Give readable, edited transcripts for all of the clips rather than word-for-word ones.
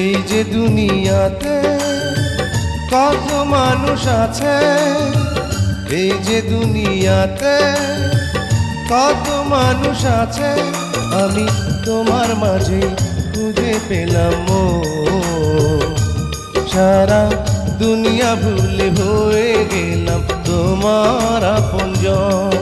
এই যে দুনিয়াতে কত মানুষ আছে, এই যে দুনিয়াতে কত মানুষ আছে, আমি তোমার মাঝে খুঁজে পেলাম মন। সারা দুনিয়া ভুলে হয়ে গেলাম তোমার আপনজন।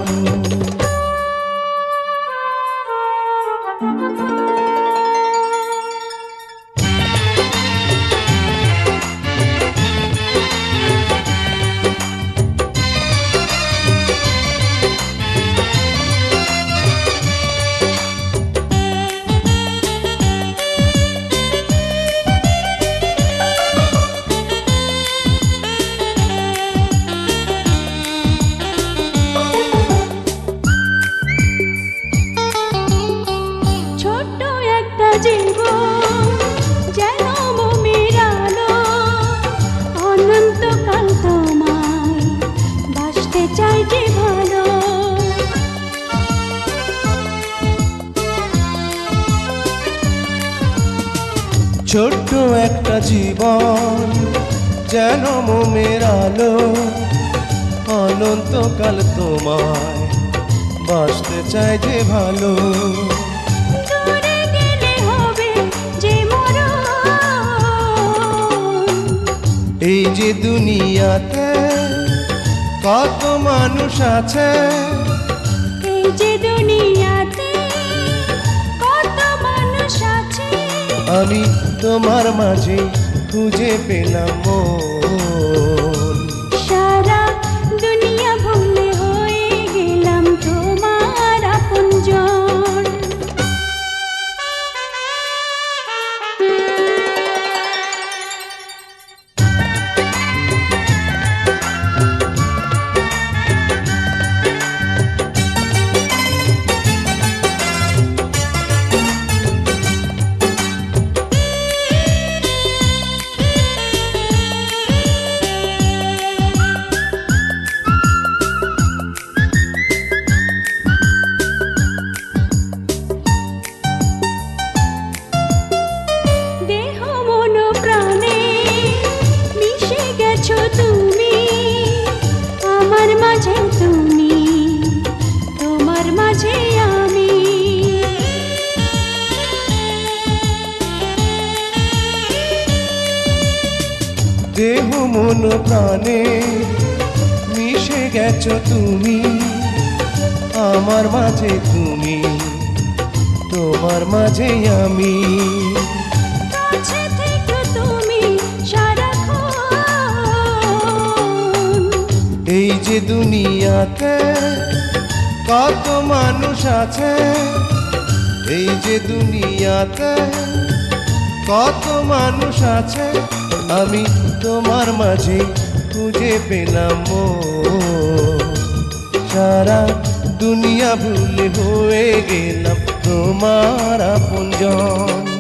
জীবন যেন মোমের আলো, অনন্তকাল তোমায় বাসতে চাই যে ভালো। ছোট্ট একটা জীবন যেন মোমের আলো, অনন্তকাল তোমায় বাসতে চাই যে ভালো। এই যে দুনিয়াতে কত মানুষ আছে, এই যে দুনিয়াতে কত মানুষ আছে, আমি তোমার মাঝে খুঁজে পেলাম মন। সারা দুনিয়া ভুলে হয়ে গেলাম তোমার আপনজন। তুমি আমার মাঝে, তুমি তোমার মাঝে আমি। দেহ মন প্রাণে মিশে গেছো তুমি আমার মাঝে, তুমি তোমার মাঝে আমি। এই যে দুনিয়াতে কত মানুষ আছে, এই যে দুনিয়াতে কত মানুষ আছে, আমি তোমার মাঝে খুঁজে পেলাম মন। সারা দুনিয়া ভুলে হয়ে গেলাম তোমার আপনজন।